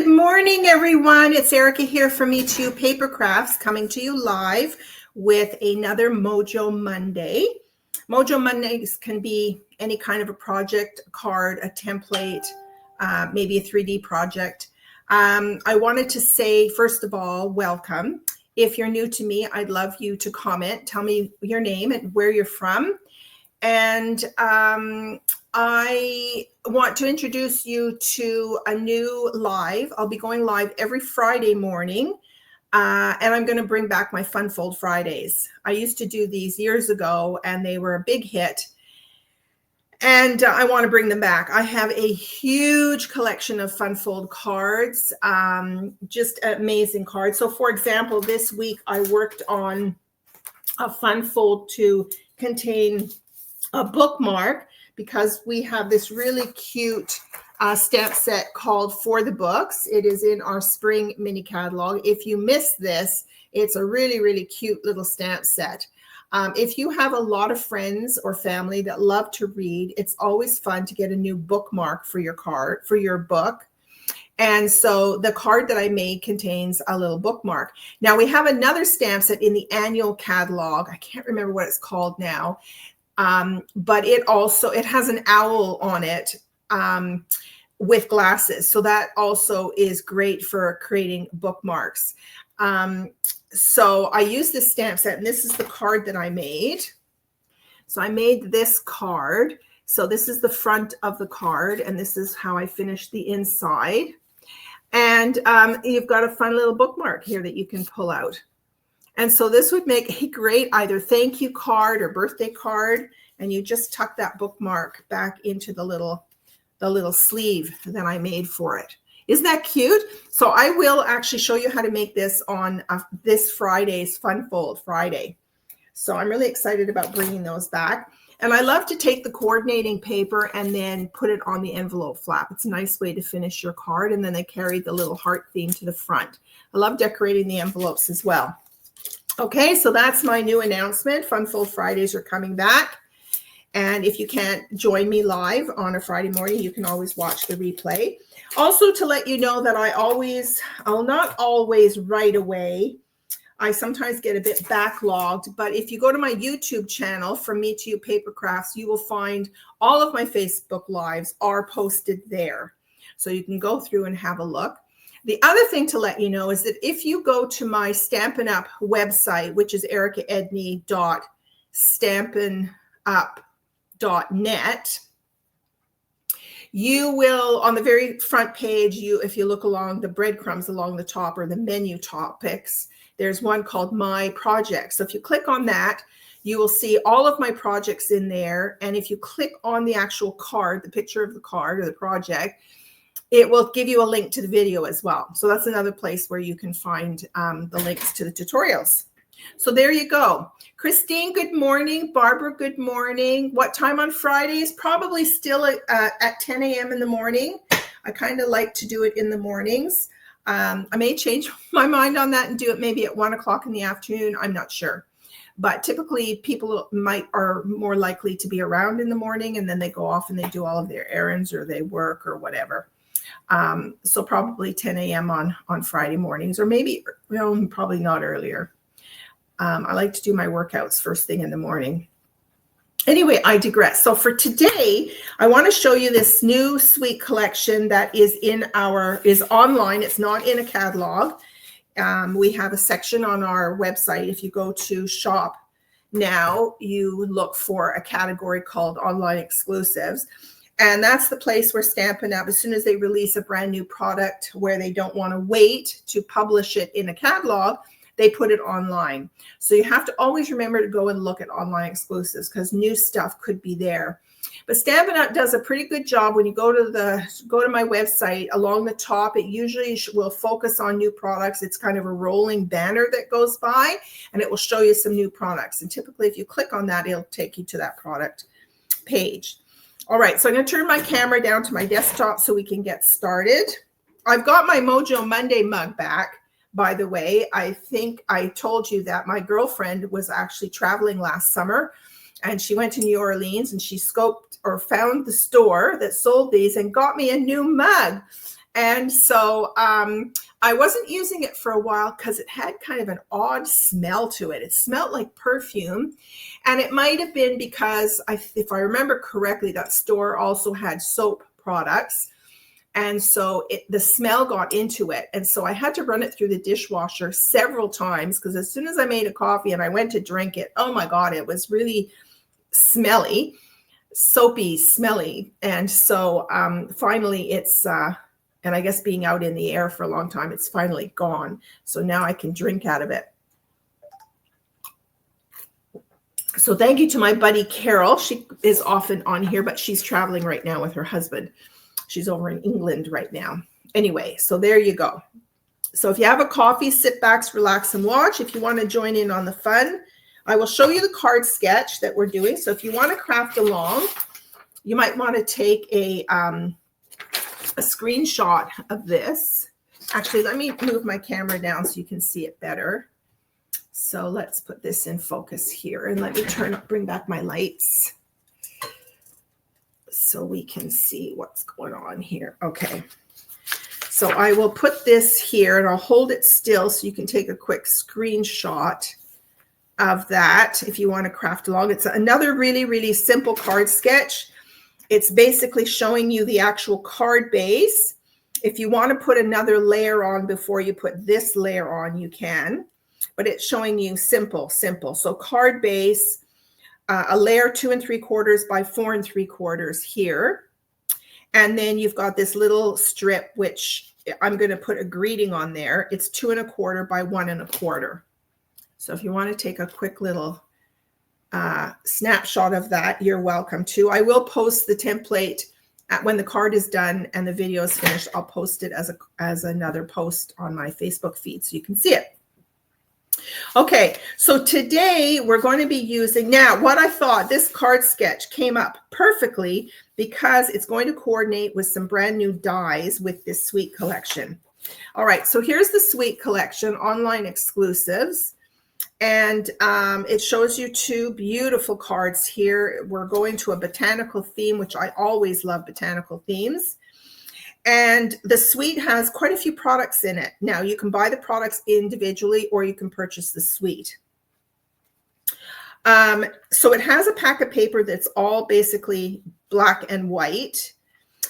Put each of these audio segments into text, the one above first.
Good morning, everyone. It's Erica here from Me Too Paper Crafts, coming to you live with another Mojo Monday. Mojo Mondays can be any kind of a project, a card, a template, maybe a 3D project. I wanted to say, first of all, welcome. If you're new to me, I'd love you to comment. Tell me your name and where you're from. And I want to introduce you to a new live. I'll be going live every Friday morning, and I'm going to bring back my Fun Fold Fridays. I used to do these years ago, and they were a big hit, and I want to bring them back. I have a huge collection of Fun Fold cards, just amazing cards. So, for example, this week I worked on a Fun Fold to contain a bookmark, because we have this really cute stamp set called For the Books. It is in our spring mini catalog. If you miss this, it's a really, really cute little stamp set. If you have a lot of friends or family that love to read, it's always fun to get a new bookmark for your card, for your book. And so the card that I made contains a little bookmark. Now we have another stamp set in the annual catalog. I can't remember what it's called now. But it has an owl on it with glasses. So that also is great for creating bookmarks. So I use this stamp set, and this is the card that I made. So I made this card. So this is the front of the card, and this is how I finished the inside. And you've got a fun little bookmark here that you can pull out. And so this would make a great either thank you card or birthday card. And you just tuck that bookmark back into the little sleeve that I made for it. Isn't that cute? So I will actually show you how to make this on this Friday's Fun Fold Friday. So I'm really excited about bringing those back. And I love to take the coordinating paper and then put it on the envelope flap. It's a nice way to finish your card. And then they carry the little heart theme to the front. I love decorating the envelopes as well. Okay, so that's my new announcement. Fun Fold Fridays are coming back. And if you can't join me live on a Friday morning, you can always watch the replay. Also, to let you know that I'll not always right away. I sometimes get a bit backlogged, but if you go to my YouTube channel, From Me to You Paper Crafts, you will find all of my Facebook Lives are posted there. So you can go through and have a look. The other thing to let you know is that if you go to my Stampin Up website, which is ericaedney.stampinup.net, you will, on the very front page, if you look along the breadcrumbs along the top or the menu topics, there's one called My Projects. So if you click on that, you will see all of my projects in there. And if you click on the actual card, the picture of the card or the project, it will give you a link to the video as well. So that's another place where you can find the links to the tutorials. So there you go. Christine, good morning. Barbara, good morning. What time on Fridays? Probably still at 10 a.m. in the morning. I kind of like to do it in the mornings. I may change my mind on that and do it maybe at 1 o'clock in the afternoon. I'm not sure. But typically people are more likely to be around in the morning, and then they go off and they do all of their errands or they work or whatever. So probably 10 a.m. on Friday mornings, or maybe, well, probably not earlier. I like to do my workouts first thing in the morning. Anyway, I digress. So for today, I want to show you this new sweet collection that is online. It's not in a catalog. We have a section on our website. If you go to shop now, you look for a category called online exclusives. And that's the place where Stampin' Up, as soon as they release a brand new product where they don't want to wait to publish it in a catalog, they put it online. So you have to always remember to go and look at online exclusives, because new stuff could be there. But Stampin' Up does a pretty good job. When you go to my website, along the top, it usually will focus on new products. It's kind of a rolling banner that goes by, and it will show you some new products. And typically, if you click on that, it'll take you to that product page. All right, so I'm going to turn my camera down to my desktop so we can get started. I've got my Mojo Monday mug back, by the way. I think I told you that my girlfriend was actually traveling last summer, and she went to New Orleans, and she found the store that sold these and got me a new mug. And so I wasn't using it for a while because it had kind of an odd smell to it. It smelled like perfume. And it might have been because, if I remember correctly, that store also had soap products. And so the smell got into it. And so I had to run it through the dishwasher several times because as soon as I made a coffee and I went to drink it, oh my God, it was really smelly, soapy, smelly. And so finally it's, and I guess being out in the air for a long time, it's finally gone. So now I can drink out of it. So thank you to my buddy Carol. She is often on here, but she's traveling right now with her husband. She's over in England right now. Anyway, so there you go. So if you have a coffee, sit back, relax, and watch. If you want to join in on the fun, I will show you the card sketch that we're doing. So if you want to craft along, you might want to take a screenshot of this. Actually, let me move my camera down so you can see it better. So let's put this in focus here, and let me bring back my lights so we can see what's going on here. Okay. So I will put this here and I'll hold it still so you can take a quick screenshot of that if you want to craft along. It's another really, really simple card sketch. It's basically showing you the actual card base. If you want to put another layer on before you put this layer on, you can, but it's showing you simple. So card base, a layer 2 3/4 by 4 3/4 here. And then you've got this little strip, which I'm going to put a greeting on there. It's 2 1/4 by 1 1/4. So if you want to take a quick little snapshot of that, you're welcome to. I will post the template when the card is done and the video is finished. I'll post it as another post on my Facebook feed so you can see it. Okay, so today we're going to be using, now what I thought, this card sketch came up perfectly because it's going to coordinate with some brand new dies with this Sweet collection. All right, so here's the Sweet collection, online exclusives. And it shows you 2 beautiful cards here. We're going to a botanical theme, which I always love botanical themes. And the Sweet has quite a few products in it. Now, you can buy the products individually or you can purchase the Sweet. So it has a pack of paper that's all basically black and white.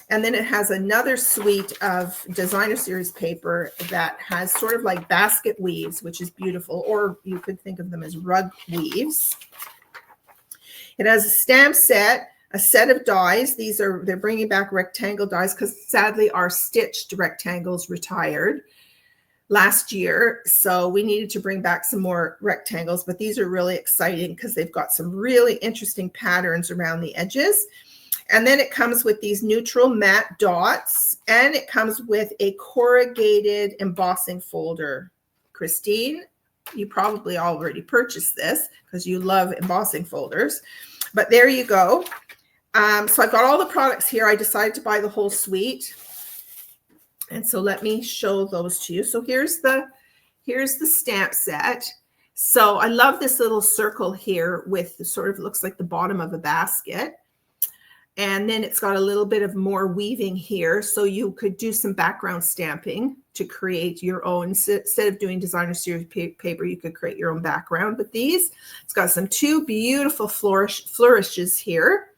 And then it has another suite of designer series paper that has sort of like basket weaves, which is beautiful, or you could think of them as rug weaves. It has a stamp set, a set of dies. They're bringing back rectangle dies because sadly our stitched rectangles retired last year. So we needed to bring back some more rectangles, but these are really exciting because they've got some really interesting patterns around the edges. And then it comes with these neutral matte dots, and it comes with a corrugated embossing folder. Christine, you probably already purchased this because you love embossing folders, but there you go. So I've got all the products here. I decided to buy the whole suite. And so let me show those to you. So here's the stamp set. So I love this little circle here with the sort of looks like the bottom of a basket. And then it's got a little bit of more weaving here. So you could do some background stamping to create your own. Instead of doing designer series paper, you could create your own background with these. It's got some 2 beautiful flourishes here.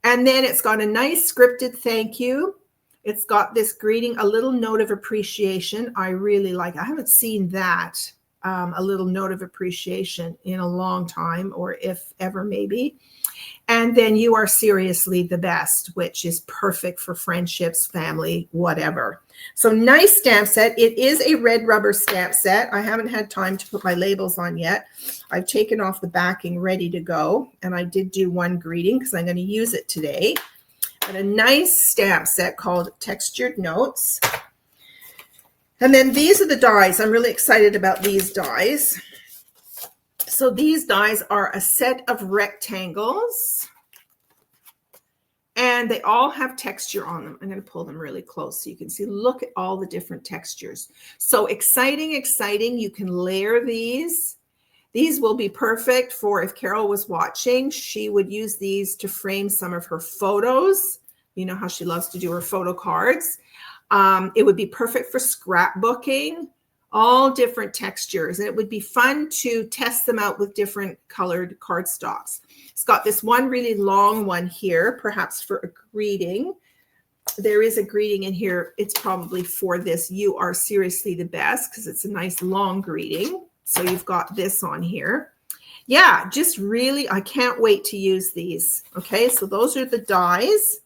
And then it's got a nice scripted thank you. It's got this greeting, a little note of appreciation. I really like it. I haven't seen that, a little note of appreciation in a long time, or if ever, maybe. And then you are seriously the best, which is perfect for friendships, family, whatever. So nice stamp set. It is a red rubber stamp set. I haven't had time to put my labels on yet. I've taken off the backing ready to go. And I did do one greeting because I'm going to use it today. But a nice stamp set called Textured Notes. And then these are the dies. I'm really excited about these dies. So these dies are a set of rectangles, and they all have texture on them. I'm going to pull them really close so you can see. Look at all the different textures. So exciting, exciting. You can layer these. These will be perfect for if Carol was watching. She would use these to frame some of her photos. You know how she loves to do her photo cards. It would be perfect for scrapbooking, all different textures. And it would be fun to test them out with different colored cardstocks. It's got this one really long one here, perhaps for a greeting. There is a greeting in here. It's probably for this, "You are seriously the best," because it's a nice long greeting. So you've got this on here. Yeah, just really, I can't wait to use these. Okay, so those are the dies.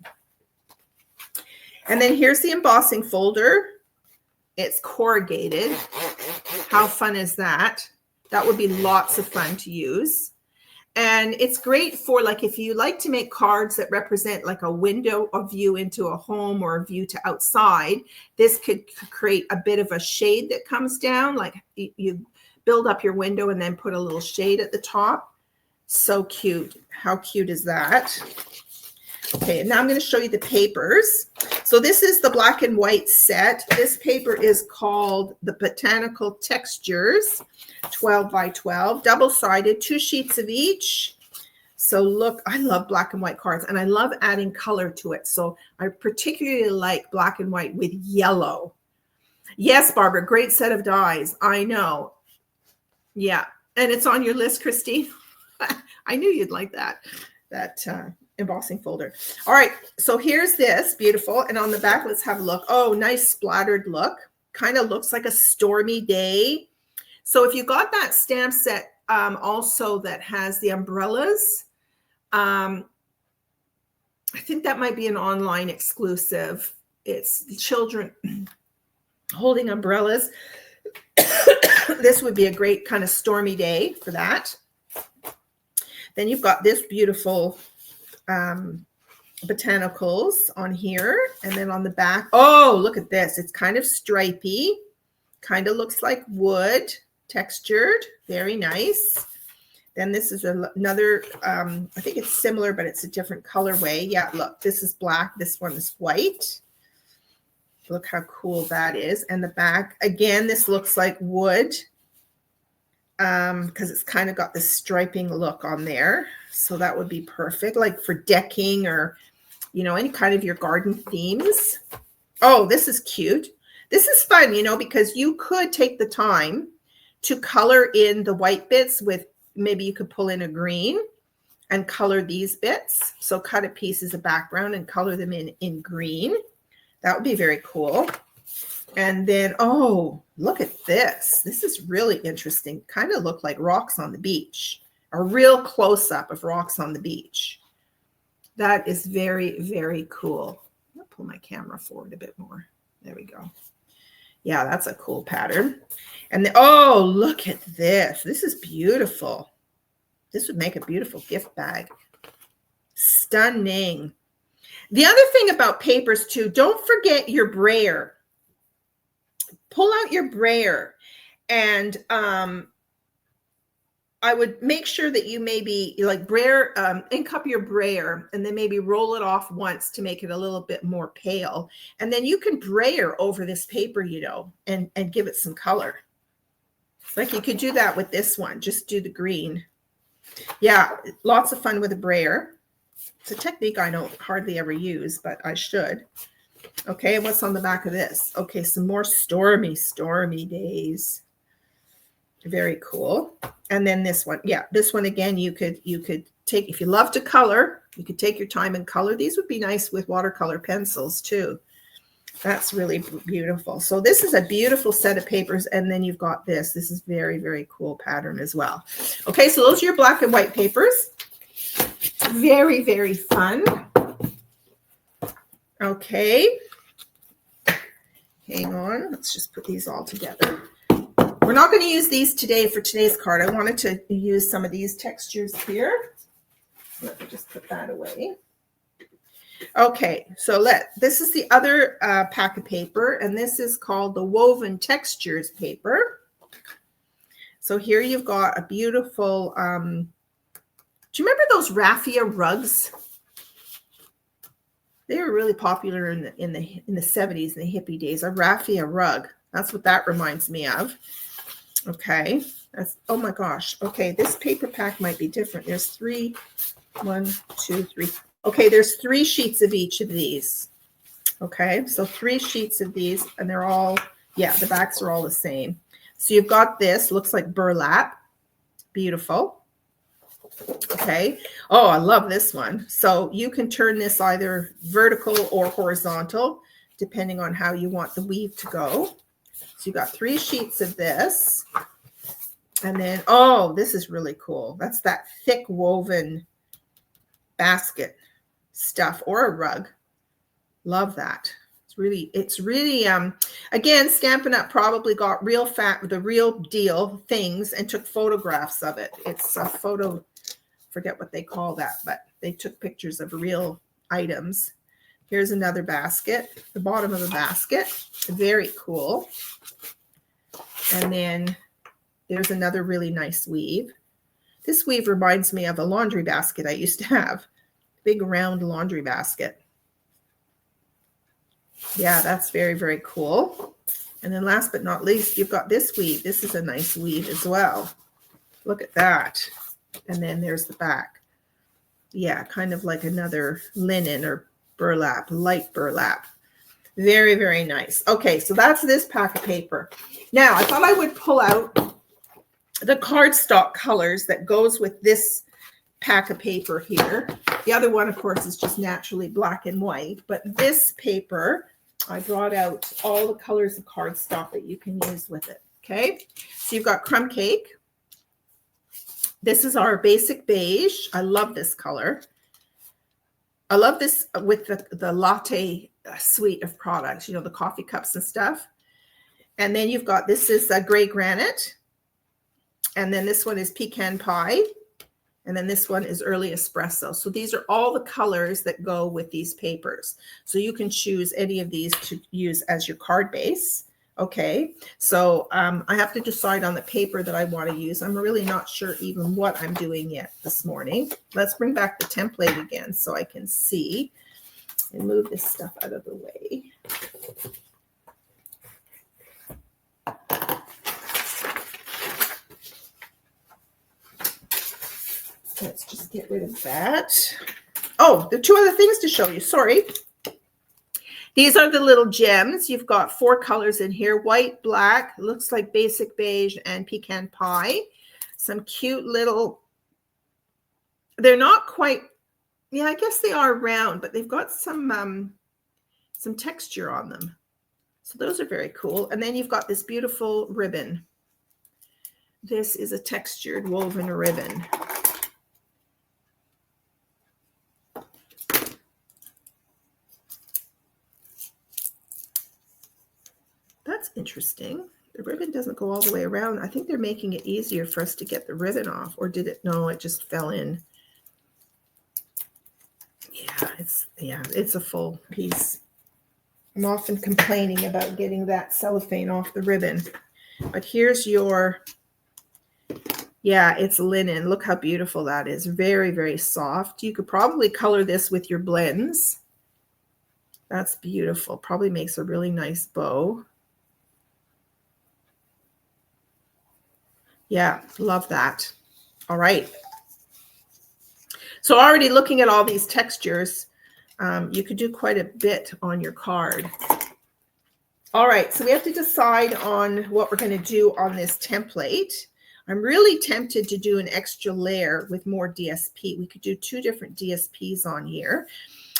And then here's the embossing folder. It's corrugated. How fun is that? That would be lots of fun to use. And it's great for, like, if you like to make cards that represent like a window of view into a home or a view to outside, this could create a bit of a shade that comes down. Like you build up your window and then put a little shade at the top. So cute. How cute is that? Okay, and now I'm going to show you the papers. So this is the black and white set. This paper is called the Botanical Textures, 12 by 12, double-sided, 2 sheets of each. So look, I love black and white cards, and I love adding color to it. So I particularly like black and white with yellow. Yes, Barbara, great set of dies. I know. Yeah, and it's on your list, Christine. I knew you'd like that embossing folder. All right, so here's this, beautiful. And on the back, let's have a look. Oh, nice splattered look. Kind of looks like a stormy day. So if you got that stamp set also that has the umbrellas, I think that might be an online exclusive. It's children holding umbrellas. This would be a great kind of stormy day for that. Then you've got this beautiful botanicals on here, and then on the back, oh, look at this. It's kind of stripy, kind of looks like wood, textured, very nice. Then this is another, I think it's similar, but it's a different colorway. Yeah, look, this is black, this one is white. Look how cool that is. And the back, again, this looks like wood, because it's kind of got this striping look on there. So that would be perfect, like for decking or, you know, any kind of your garden themes. Oh, this is cute. This is fun, you know, because you could take the time to color in the white bits with, maybe you could pull in a green and color these bits. So cut a piece as a background and color them in green. That would be very cool. And then, oh, look at this. This is really interesting. Kind of look like rocks on the beach. A real close-up of rocks on the beach. That is very, very cool. I'll pull my camera forward a bit more. There we go. Yeah, that's a cool pattern. And the, oh, look at this. This is beautiful. This would make a beautiful gift bag. Stunning. The other thing about papers too, don't forget your brayer. Pull out your brayer, and I would make sure that you maybe like brayer, ink up your brayer, and then maybe roll it off once to make it a little bit more pale. And then you can brayer over this paper, you know, and give it some color. Like you could do that with this one. Just do the green. Yeah, lots of fun with a brayer. It's a technique I don't hardly ever use, but I should. Okay, and what's on the back of this? Okay, some more stormy days. Very cool. And then this one, yeah, this one again, you could take, if you love to color, you could take your time and color. These would be nice with watercolor pencils too. That's really beautiful. So this is a beautiful set of papers. And then you've got this. This is very, very cool pattern as well. Okay, so those are your black and white papers. Very, very fun. Okay. Hang on. Let's just put these all together. We're not going to use these today for today's card. I wanted to use some of these textures here. Let me just put that away. Okay, so this is the other pack of paper, and this is called the Woven Textures paper. So here you've got a beautiful, do you remember those raffia rugs? They were really popular in the 70s, in the hippie days. A raffia rug. That's what that reminds me of. Okay. That's, oh my gosh. Okay, this paper pack might be different. There's 3, 1, 2, 3. Okay, there's 3 sheets of each of these. Okay, so 3 sheets of these, and they're all, yeah, the backs are all the same. So you've got this, looks like burlap. Beautiful. Okay. Oh, I love this one. So you can turn this either vertical or horizontal, depending on how you want the weave to go. So you got 3 sheets of this. And then, oh, this is really cool. That's that thick woven basket stuff or a rug. Love that. It's really, again, Stampin' Up probably got the real deal things and took photographs of it. It's a photo, forget what they call that, but they took pictures of real items. Here's another basket, the bottom of the basket. Very cool. And then there's another really nice weave. This weave reminds me of a laundry basket I used to have. Big round laundry basket. Yeah, that's very, very cool. And then last but not least, you've got this weave. This is a nice weave as well. Look at that. And then there's the back. Yeah, kind of like another linen or burlap, light burlap. Very, very nice. Okay, so that's this pack of paper. Now, I thought I would pull out the cardstock colors that goes with this pack of paper here. The other one, of course, is just naturally black and white. But this paper, I brought out all the colors of cardstock that you can use with it. Okay, so you've got crumb cake. This is our basic beige. I love this color. I love this with the latte suite of products, you know, the coffee cups and stuff. And then you've got, this is a gray granite. And then this one is pecan pie. And then this one is early espresso. So these are all the colors that go with these papers. So you can choose any of these to use as your card base. Okay, so I have to decide on the paper that I want to use. I'm really not sure even what I'm doing yet this morning. Let's bring back the template again so I can see and move this stuff out of the way. Let's just get rid of that. Oh, there are 2 other things to show you. Sorry. These are the little gems. You've got 4 colors in here. White, black, looks like basic beige, and pecan pie. Some cute little, they're not quite, yeah, I guess they are round, but they've got some texture on them. So those are very cool. And then you've got this beautiful ribbon. This is a textured woven ribbon. That's interesting. The ribbon doesn't go all the way around. I think they're making it easier for us to get the ribbon off. Or did it? No, it just fell in. Yeah, it's a full piece. I'm often complaining about getting that cellophane off the ribbon. But here's your, yeah, it's linen. Look how beautiful that is. Very, very soft. You could probably color this with your blends. That's beautiful. Probably makes a really nice bow. Yeah, love that. All right. So already looking at all these textures, you could do quite a bit on your card. All right, so we have to decide on what we're going to do on this template. I'm really tempted to do an extra layer with more DSP. We could do 2 different DSPs on here.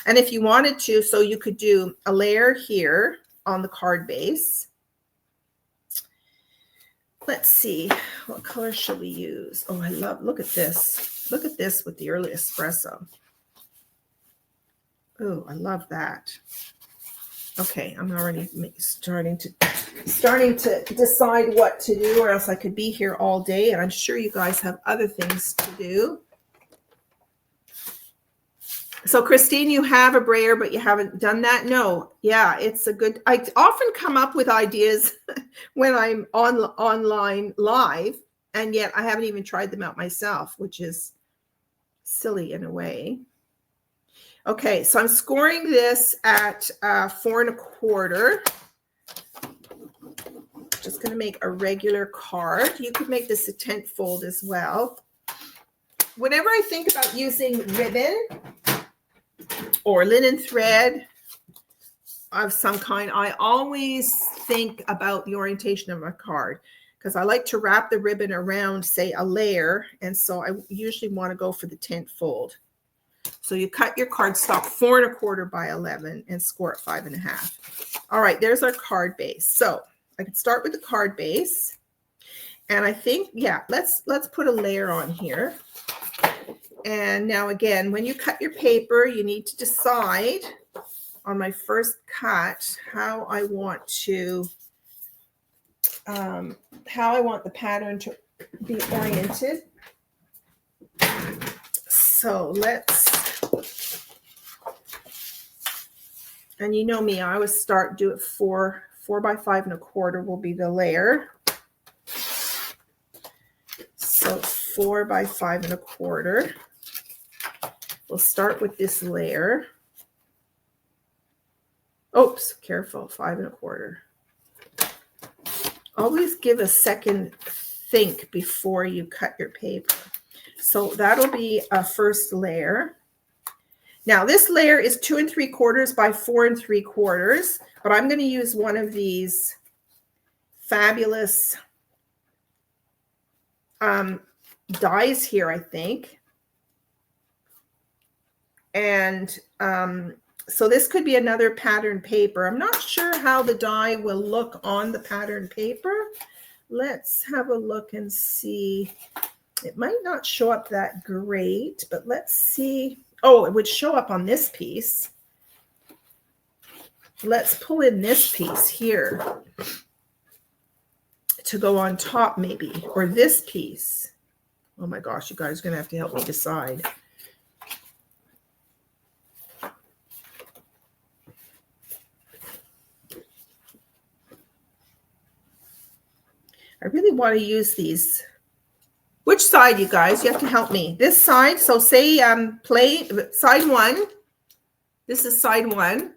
And if you wanted to, so you could do a layer here on the card base. Let's see, what color should we use? Oh, I love, look at this. Look at this with the early espresso. Oh, I love that. Okay, I'm already starting to decide what to do, or else I could be here all day, and I'm sure you guys have other things to do. So Christine, you have a brayer, but you haven't done that? No. Yeah, it's a good, I often come up with ideas when I'm online live, and yet I haven't even tried them out myself, which is silly in a way. Okay, so I'm scoring this at 4 1/4. Just going to make a regular card. You could make this a tent fold as well. Whenever I think about using ribbon or linen thread, of some kind. I always think about the orientation of my card because I like to wrap the ribbon around, say, a layer. And so I usually want to go for the 10th fold. So you cut your cardstock 4 1/4 by 11 and score at 5 1/2. All right, there's our card base. So I can start with the card base. And I think, yeah, let's put a layer on here. And now again, when you cut your paper, you need to decide on my first cut how I want the pattern to be oriented. So and you know me, I always do it 4 by 5 1/4 will be the layer. So 4 by 5 1/4. We'll start with this layer. Oops, careful, 5 1/4. Always give a second think before you cut your paper. So that'll be a first layer. Now this layer is 2 3/4 by 4 3/4, but I'm going to use one of these fabulous dies here, I think. And so this could be another pattern paper. I'm not sure how the die will look on the pattern paper. Let's have a look and see. It might not show up that great, but let's see. Oh, it would show up on this piece. Let's pull in this piece here to go on top maybe, or this piece. Oh my gosh, you guys are going to have to help me decide. I really want to use these. Which side, you guys? You have to help me. This side. So say play side 1. This is side 1.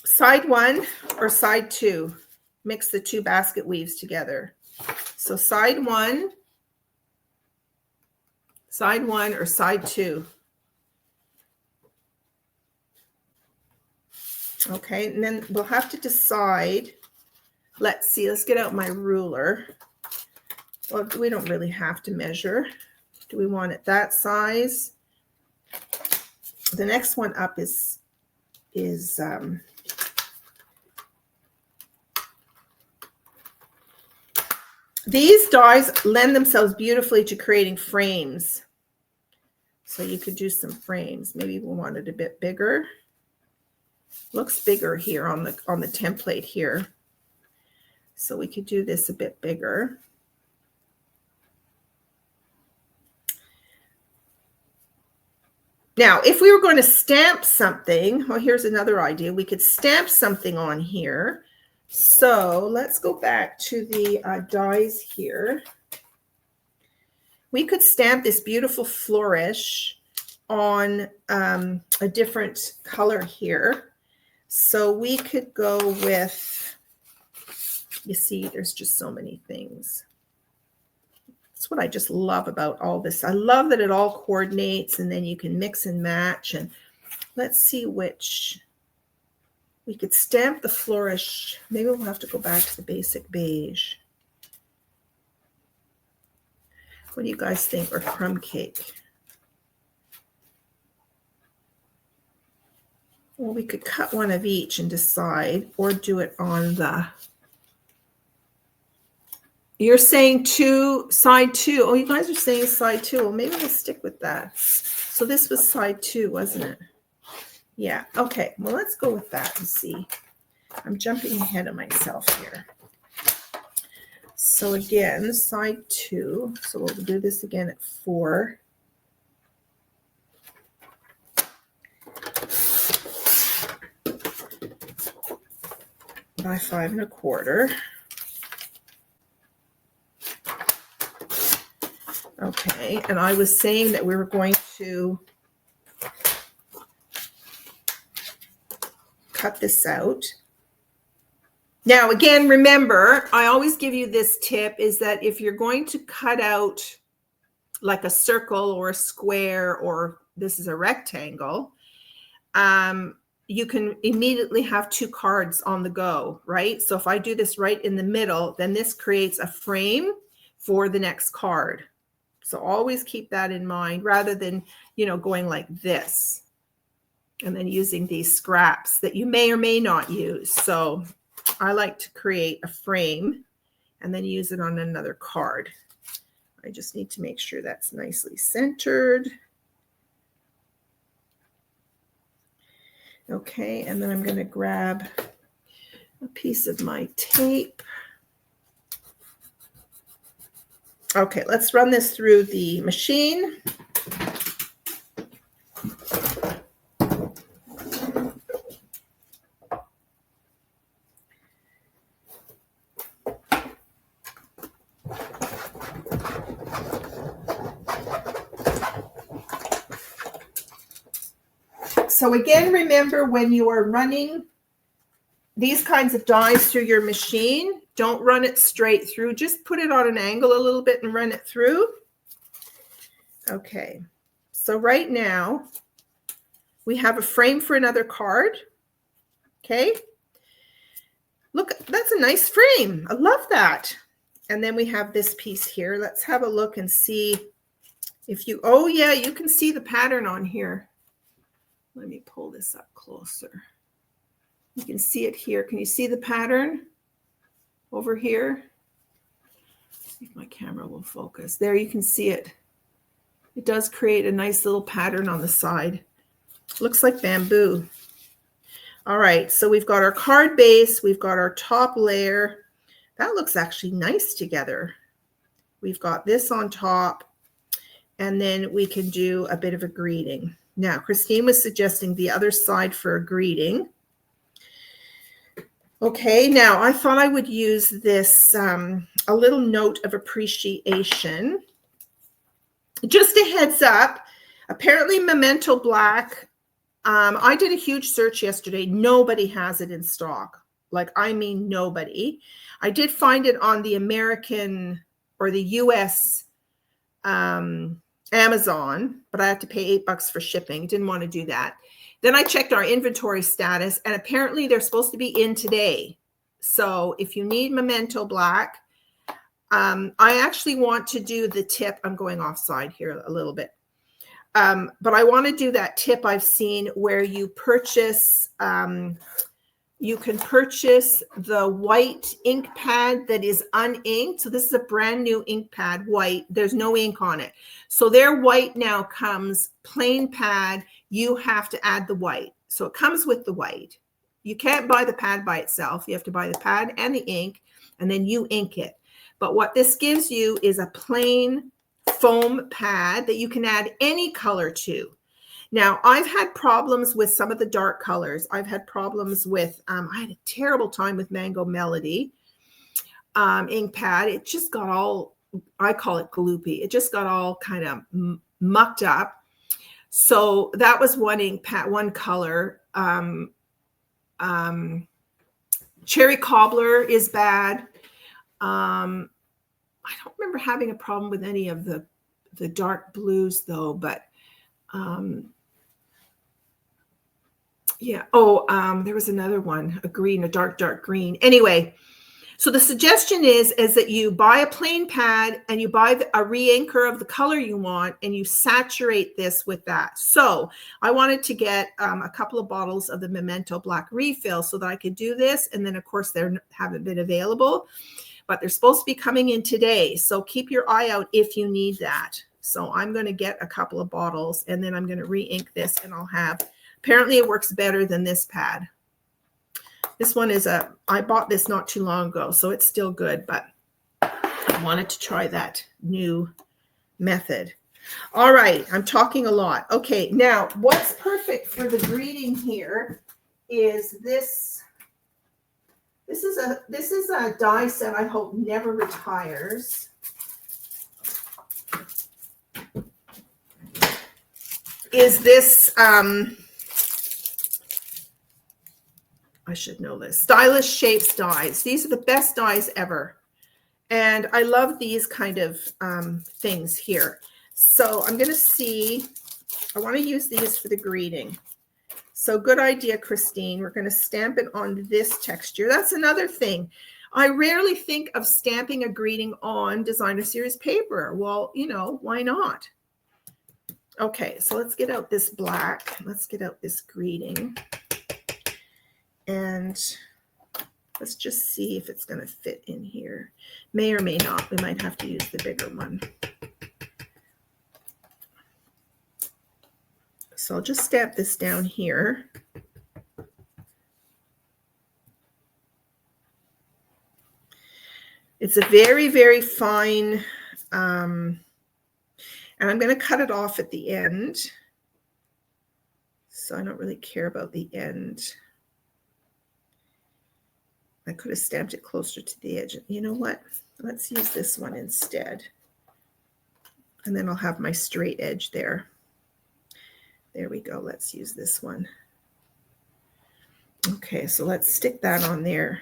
Side 1 or side 2. Mix the two basket weaves together. So side 1 or side 2. Okay, and then we'll have to decide. Let's see, let's get out my ruler. Well, we don't really have to measure. Do we want it that size? The next one up is these dies lend themselves beautifully to creating frames. So you could do some frames. Maybe we'll want it a bit bigger. Looks bigger here on the template here. So we could do this a bit bigger. Now, if we were going to stamp something, well, here's another idea. We could stamp something on here. So let's go back to the dies here. We could stamp this beautiful flourish on a different color here. So we could go with, you see, there's just so many things. That's what I just love about all this. I love that it all coordinates and then you can mix and match. And let's see which. We could stamp the flourish. Maybe we'll have to go back to the basic beige. What do you guys think? Or crumb cake? Well, we could cut one of each and decide, or do it on the. You're saying side 2. Oh, you guys are saying side 2. Well, maybe we'll stick with that. So this was side 2, wasn't it? Yeah. Okay. Well, let's go with that and see. I'm jumping ahead of myself here. So again, side 2. So we'll do this again at 4. By 5 1/4. Okay, and I was saying that we were going to cut this out. Now, again, remember, I always give you this tip, is that if you're going to cut out like a circle or a square, or this is a rectangle, you can immediately have two cards on the go, right? So if I do this right in the middle, then this creates a frame for the next card. So always keep that in mind rather than, you know, going like this and then using these scraps that you may or may not use. So I like to create a frame and then use it on another card. I just need to make sure that's nicely centered. Okay, and then I'm going to grab a piece of my tape. Okay, let's run this through the machine. So again, remember when you are running these kinds of dies through your machine, don't run it straight through. Just put it on an angle a little bit and run it through. Okay, so right now we have a frame for another card. Okay, look, that's a nice frame. I love that. And then we have this piece here. Let's have a look and see if you, oh yeah, you can see the pattern on here. Let me pull this up closer. You can see it here. Can you see the pattern over here? Let's see if my camera will focus. There you can see it. It does create a nice little pattern on the side. Looks like bamboo. All right, so we've got our card base. We've got our top layer. That looks actually nice together. We've got this on top, and then we can do a bit of a greeting. Now, Christine was suggesting the other side for a greeting. Okay, now I thought I would use this, a little note of appreciation. Just a heads up, apparently Memento Black, I did a huge search yesterday. Nobody has it in stock. Like, I mean, nobody. I did find it on the American or the US Amazon, but I have to pay $8 for shipping. Didn't want to do that. Then I checked our inventory status, and apparently they're supposed to be in today. So if you need Memento Black, I actually want to do the tip. I'm going offside here a little bit. But I want to do that tip I've seen where you purchase, you can purchase the white ink pad that is uninked. So this is a brand new ink pad, white. There's no ink on it. So their white now comes plain pad. You have to add the white. So it comes with the white. You can't buy the pad by itself. You have to buy the pad and the ink, and then you ink it. But what this gives you is a plain foam pad that you can add any color to. Now, I've had problems with some of the dark colors. I've had problems with, I had a terrible time with Mango Melody ink pad. It just got all, I call it gloopy. It just got all kind of mucked up. So that was one ink pad, one color. Cherry Cobbler is bad. I don't remember having a problem with any of the dark blues though, but yeah. Oh, there was another one, a green, a dark green. Anyway, so the suggestion is that you buy a plain pad and you buy a re-inker of the color you want, and you saturate this with that. So I wanted to get a couple of bottles of the Memento Black refill so that I could do this. And then of course they haven't been available, but they're supposed to be coming in today. So keep your eye out if you need that. So I'm going to get a couple of bottles, and then I'm going to re-ink this, and I'll have, apparently it works better than this pad. This one is I bought this not too long ago, so it's still good, but I wanted to try that new method. All right, I'm talking a lot. Okay, now what's perfect for the greeting here is this. This is a die set I hope never retires. Is this, I should know this, Stylish Shapes dies. These are the best dies ever. And I love these kind of things here. So I'm going to see, I want to use these for the greeting. So good idea, Christine. We're going to stamp it on this texture. That's another thing. I rarely think of stamping a greeting on designer series paper. Well, you know, why not? Okay, so let's get out this black. Let's get out this greeting. And let's just see if it's going to fit in here. May or may not. We might have to use the bigger one. So I'll just stamp this down here. It's a very, very fine, and I'm going to cut it off at the end. So I don't really care about the end. I could have stamped it closer to the edge. You know what? Let's use this one instead. And then I'll have my straight edge there. There we go. Let's use this one. Okay, so let's stick that on there.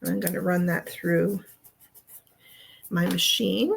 And I'm going to run that through my machine.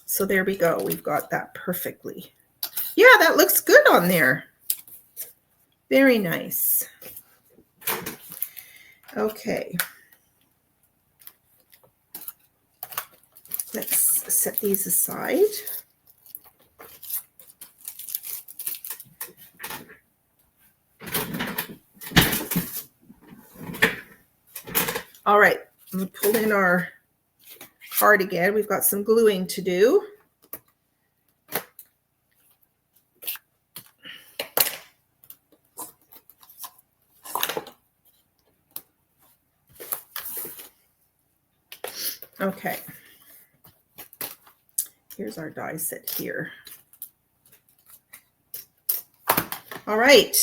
So there we go. We've got that perfectly. Yeah, that looks good on there. Very nice. Okay. Let's set these aside. All right, I'm going to pull in our card again. We've got some gluing to do. Okay, here's our die set here. All right.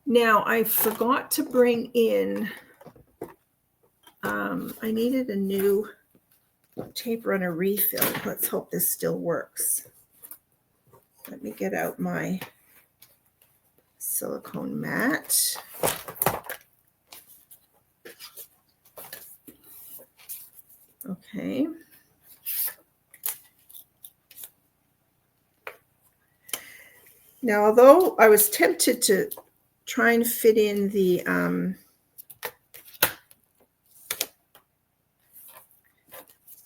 Now I forgot to bring in, I needed a new tape runner refill. Let's hope this still works. Let me get out my silicone mat. Okay. Now, although I was tempted to try and fit in the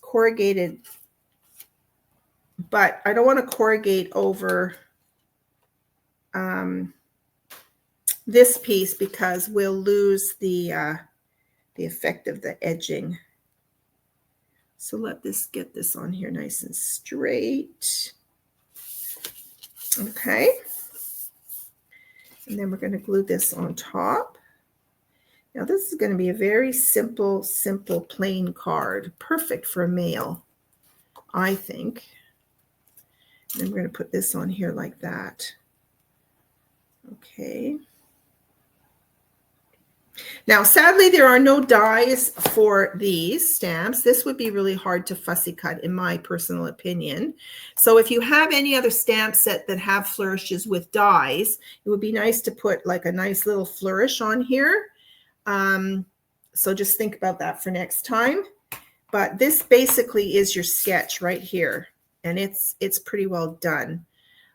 corrugated, but I don't want to corrugate over this piece because we'll lose the effect of the edging. So let this get this on here nice and straight. Okay. And then we're going to glue this on top. Now this is going to be a very simple, plain card. Perfect for a mail, I think. And then we're going to put this on here like that. Okay. Now, sadly, there are no dies for these stamps. This would be really hard to fussy cut, in my personal opinion. So if you have any other stamp set that have flourishes with dies, it would be nice to put like a nice little flourish on here. So just think about that for next time. But this basically is your sketch right here, and it's pretty well done.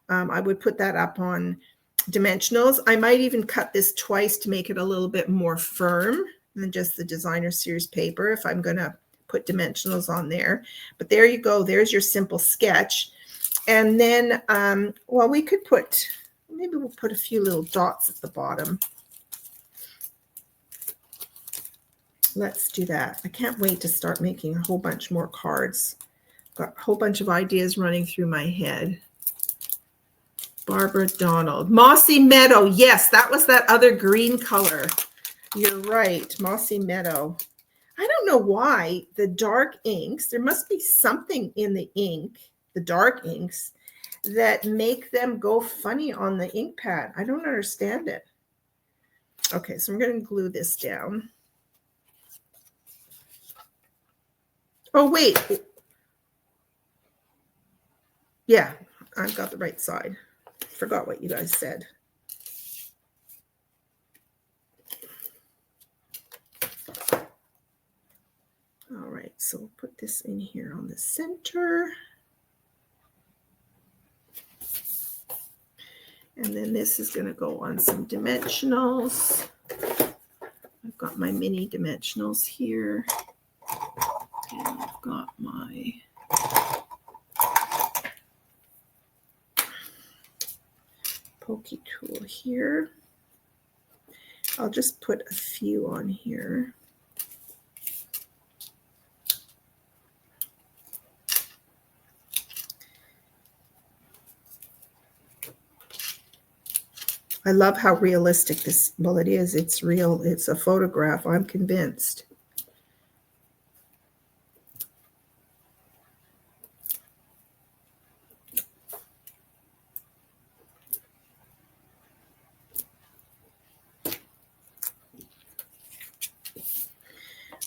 I would put that up on dimensionals. I might even cut this twice to make it a little bit more firm than just the designer series paper if I'm going to put dimensionals on there. But there you go. There's your simple sketch. And then, well, we could put, maybe we'll put a few little dots at the bottom. Let's do that. I can't wait to start making a whole bunch more cards. Got a whole bunch of ideas running through my head. Barbara Donald. Mossy Meadow. Yes, that was that other green color. You're right. Mossy Meadow. I don't know why the dark inks, there must be something in the ink, the dark inks, that make them go funny on the ink pad. I don't understand it. Okay, so I'm going to glue this down. Oh, wait. Yeah, I've got the right side. Forgot what you guys said. All right, so we'll put this in here on the center. And then this is going to go on some dimensionals. I've got my mini dimensionals here. And I've got my pokey tool here. I'll just put a few on here. I love how realistic this, well, it is. It's real. It's a photograph. I'm convinced.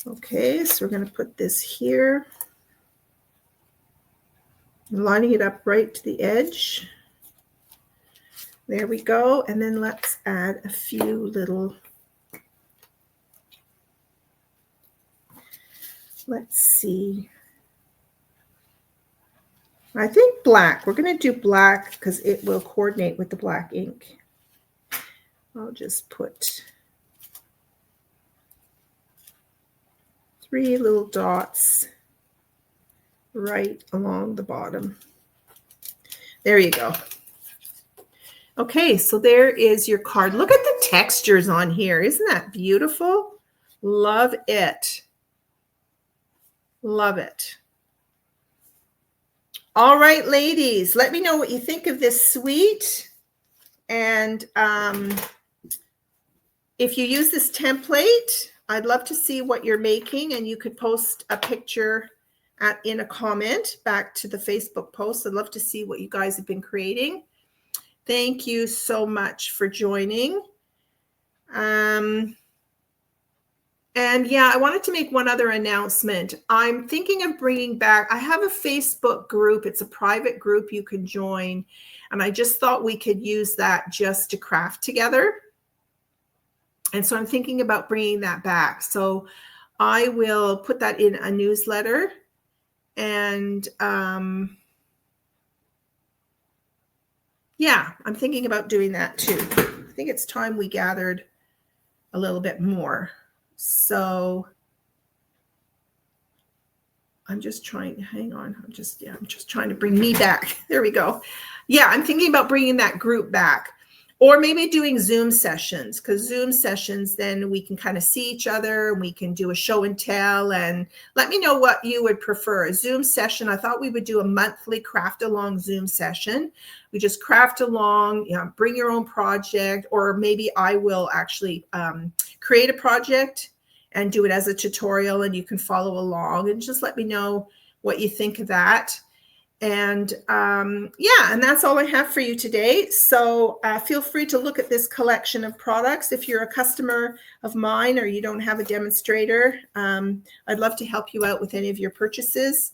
Okay, so we're going to put this here. I'm lining it up right to the edge. There we go. And then let's add a few little, let's see. I think black. We're going to do black because it will coordinate with the black ink. I'll just put 3 little dots right along the bottom. There you go. Okay, so there is your card. Look at the textures on here. Isn't that beautiful? Love it. Love it. All right, ladies, let me know what you think of this suite. And if you use this template, I'd love to see what you're making, and you could post a picture in a comment back to the Facebook post. I'd love to see what you guys have been creating. Thank you so much for joining. And yeah, I wanted to make one other announcement. I'm thinking of bringing back, I have a Facebook group. It's a private group you can join. And I just thought we could use that just to craft together. And so I'm thinking about bringing that back. So I will put that in a newsletter. And yeah, I'm thinking about doing that too. I think it's time we gathered a little bit more. So I'm just trying, hang on. I'm just trying to bring me back. There we go. Yeah, I'm thinking about bringing that group back, or maybe doing Zoom sessions, because Zoom sessions, then we can kind of see each other and we can do a show and tell. And let me know what you would prefer. A Zoom session, I thought we would do a monthly craft along Zoom session. We just craft along, you know, bring your own project, or maybe I will actually create a project and do it as a tutorial, and you can follow along, and just let me know what you think of that. And yeah, and that's all I have for you today. So feel free to look at this collection of products. If you're a customer of mine or you don't have a demonstrator, I'd love to help you out with any of your purchases.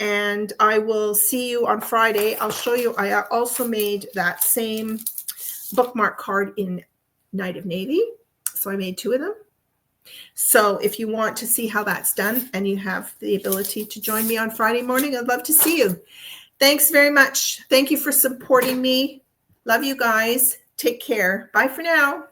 And I will see you on Friday. I'll show you, I also made that same bookmark card in Night of Navy. So I made 2 of them. So if you want to see how that's done and you have the ability to join me on Friday morning, I'd love to see you. Thanks very much. Thank you for supporting me. Love you guys. Take care. Bye for now.